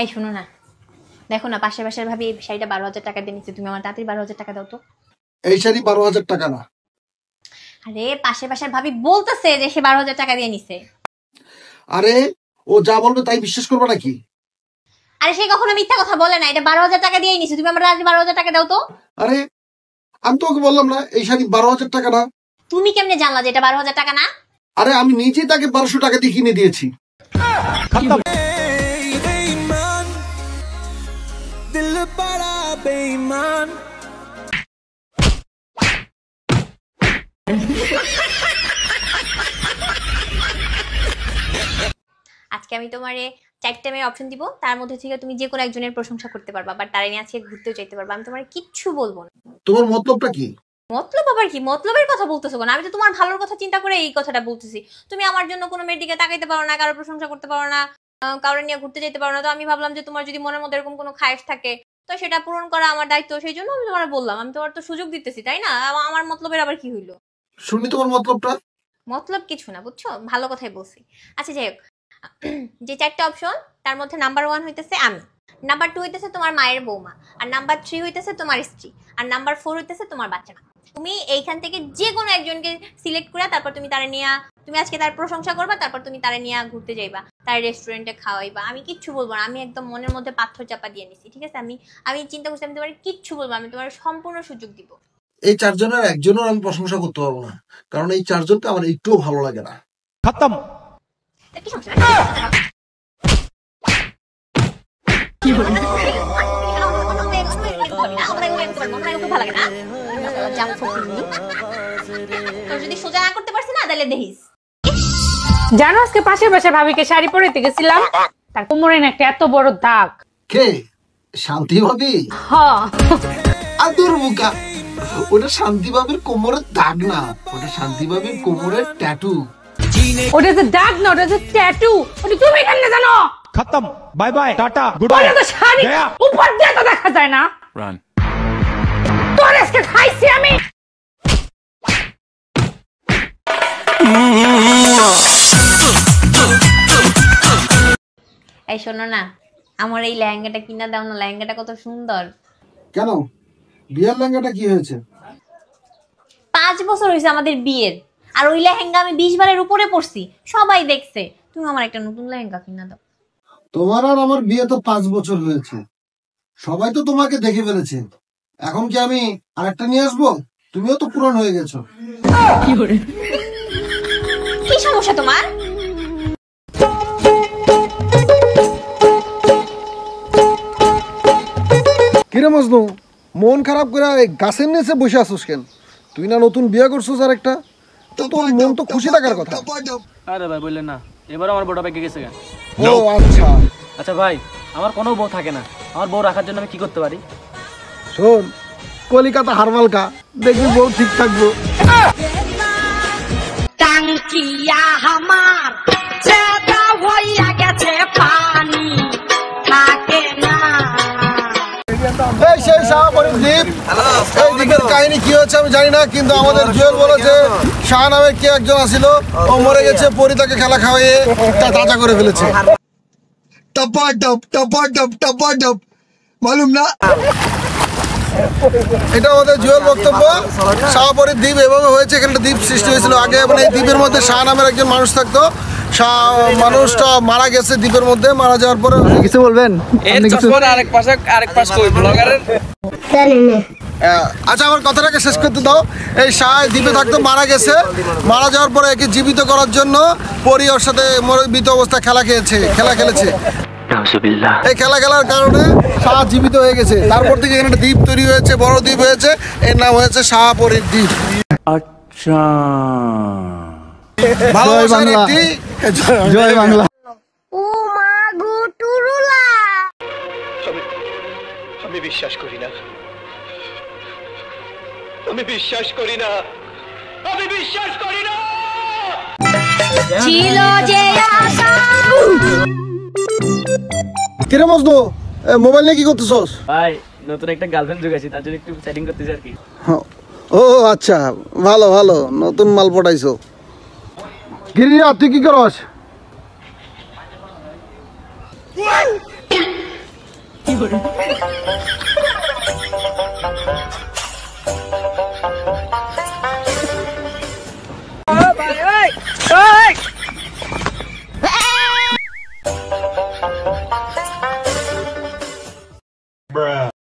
এই শোনো না, দেখো না পাশের বাসার ভাবি এই শাড়িটা 12,000 টাকা দিয়ে নিচ্ছে, তুমি আমার তাড়াতাড়ি 12,000 টাকা দাও তো। এই শাড়ি 12,000 টাকা না। আরে পাশের বাসার ভাবি বলতেছে যে সে 12,000 টাকা দিয়ে নিছে। আরে ও যা বলবে তাই বিশ্বাস করবে নাকি? আরে সে কখনো মিথ্যা কথা বলে না, এটা 12,000 টাকা দিয়েই নিছে, তুমি আমার তাড়াতাড়ি 12,000 টাকা দাও তো। আরে আমি তো ওকে বললাম না এই শাড়ি 12,000 টাকা না। তুমি কেমনে জানলা যে এটা 12,000 টাকা না? আরে আমি নিজেই তাকে 1200 টাকা দিয়ে কিনে দিয়েছি। আজকে আমি তোমারে 4টা মেয়ের অপশন দিব, তার মধ্যে থেকে তুমি যে কোনো একজনের প্রশংসা করতে পারবা, বাট তারে নিয়ে আজকে ঘুরতেও চাইতে পারবা। আমি তোমার কিচ্ছু বলবো না। তোমার মতলবটা কি? মতলব আবার কি? মতলবের কথা বলতেছো কেন? আমি তো তোমার ভালোর কথা চিন্তা করে এই কথাটা বলতেছি। তুমি আমার জন্য কোনো মেয়ের দিকে তাকাইতে পারো না, কারো প্রশংসা করতে পারো না, কারো নিয়ে ঘুরতে যেতে পারো না। তো আমি ভাবলাম যে তোমার যদি মনের মধ্যে এরকম কোনো খায়েশ থাকে তো সেটা পূরণ করা আমার দায়িত্ব, সেই জন্য আমি তোমার বললাম। আমি তোমার তো সুযোগ দিতেছি, তাই না? আমার মতলবের আবার কি হইলো? শুনি তোমার মতলবটা। মতলব কিছু না, বুঝছো? ভালো কথাই বলছি। আচ্ছা যাই হোক, যে 4টা অপশন তার মধ্যে নাম্বার 1 হইতেছে আমি, নাম্বার 2 হইতেছে তোমার মায়ের বৌমা, আর নাম্বার 3 হইতেছে তোমার স্ত্রী, আর নাম্বার 4 হইতেছে তোমার বাচ্চা। তুমি এইখান থেকে যে কোনো একজনকে সিলেক্ট করে তারপর তুমি তারে নিয়ে, তুমি আজকে তার প্রশংসা করবা, তারপর তুমি তারে নিয়ে ঘুরতে যাইবা, তার রেস্টুরেন্টে খাওয়াইবা। আমি কিচ্ছু বলবো না, আমি একদম মনের মধ্যে পাথর চাপা দিয়ে নিছি, ঠিক আছে? আমি চিন্তা করছি আমি তোমার কিচ্ছু বলবো, আমি তোমার সম্পূর্ণ সুযোগ দিব। এই 4 জনের একজনের আমি প্রশংসা করতে পারবো না, কারণ এই 4 জনকে আমার একটুও ভালো লাগে না। খতম। কি সমস্যা? কি বলি? যদি সোজা না করতে পারছি না তাহলে দেখিস। জানো আজকে পাশের বাসার ভাবিকে শাড়ি পরাইতে গেছিলাম, তার কোমরে না একটা এত বড় দাগ। কে? শান্তি ভাবি? হ্যাঁ। আদুর মুকা, ওটা শান্তি ভাবির কোমরের দাগ না, ওটা শান্তি ভাবির কোমরের ট্যাটু। ওটা যে দাগ না, ওটা যে ট্যাটু। ওটা তুমি কেমনে জানো? খতম, bye bye, tata, good bye. ওটা তো শাড়ি উপর দিয়ে তো দেখা যায় না। রান। তোর আজকে খাইছি আমি। এই শোনো না, আমার এই লেহেঙ্গাটা কিনা দাও না, লেহেঙ্গাটা কত সুন্দর। কেন? বিয়ের লেহেঙ্গাটা কি হয়েছে? 5 বছর হয়েছে আমাদের বিয়ের, আর ওই লেহেঙ্গা আমি 20 বারের উপরে পরছি, সবাই দেখছে। তুমি আমার একটা নতুন লেহেঙ্গা কিনা দাও। তোমার আর আমার বিয়ে তো 5 বছর হয়েছে, সবাই তো তোমাকে দেখে ফেলেছে। এখন কি আমি আরেকটা নিয়ে আসবো? তুমিও তো পুরান হয়ে গেছো। কি সমস্যা তোমার? কিরে মজনু, মন খারাপ করে গাছের নিচে বসে আছিস কেন? তুই না নতুন বিয়ে করছিস আর একটা, তো তোর মন তো খুশি থাকার কথা। আরে ভাই বললেন না, এবারও আমার বউটা পেকে গেছে কেন? ও আচ্ছা। আচ্ছা ভাই, আমার কোনো বউ থাকে না, আমার বউ রাখার জন্য আমি কি করতে পারি? শোন, কলিকাতা হারমালকা, দেখবি বউ ঠিক থাকবো। টাঙ্কিয়া আমার চেতা হইয়া গেছে, পানি থাকে না। এই সেই শাহপরীর দ্বীপ। এই দ্বীপের কাহিনী কি হচ্ছে আমি জানি না, কিন্তু আমাদের জুয়েল বলেছে শাহ নামের কে একজন আছিল, ও মরে গেছে, পরি তাকে খেলা খাওয়াইয়ে তা তাজা করে ফেলেছে। টপাটপ মালুম না। এটা আমাদের জুয়েল বক্তব্য। শাহপরীর দ্বীপ এভাবে হয়েছে, এখানে দ্বীপ সৃষ্টি হয়েছিল আগে, মানে এই দ্বীপের মধ্যে শাহ নামের একজন মানুষ থাকতো। মানুষটা মারা গেছে দ্বীপের মধ্যে, মারা যাওয়ার পরে কিছু বলবেন? আচ্ছা আমার কথাটাকে শেষ করতে দাও। এই শাহ দ্বীপে থাকতো, মারা গেছে, মারা যাওয়ার পরে একে জীবিত করার জন্য পরি ওর সাথে মৃত অবস্থা খেলা খেলেছে। এই খেলা খেলার কারণে শাহ জীবিত হয়ে গেছে, তারপর থেকে এখানে একটা দ্বীপ তৈরি হয়েছে, বড় দ্বীপ হয়েছে, এর নাম হয়েছে শাহপরীর দ্বীপ। আচ্ছা, ভালোবাসার একটি জয় বাংলা। ও মা গো টুরুলা, আমি বিশ্বাস করি না, আমি বিশ্বাস করি না, আমি বিশ্বাস করি না। ছিল যে আশা। কিরে মজনু, মোবাইল নিয়ে কি করতেছস? ভাই নতুন একটা গার্লফ্রেন্ড জুগাইছি, তার জন্য একটু সেটিং করতেছি আর কি। ও আচ্ছা, ভালো ভালো, নতুন মাল পটাইছো। গিরিরা তুই কি করস?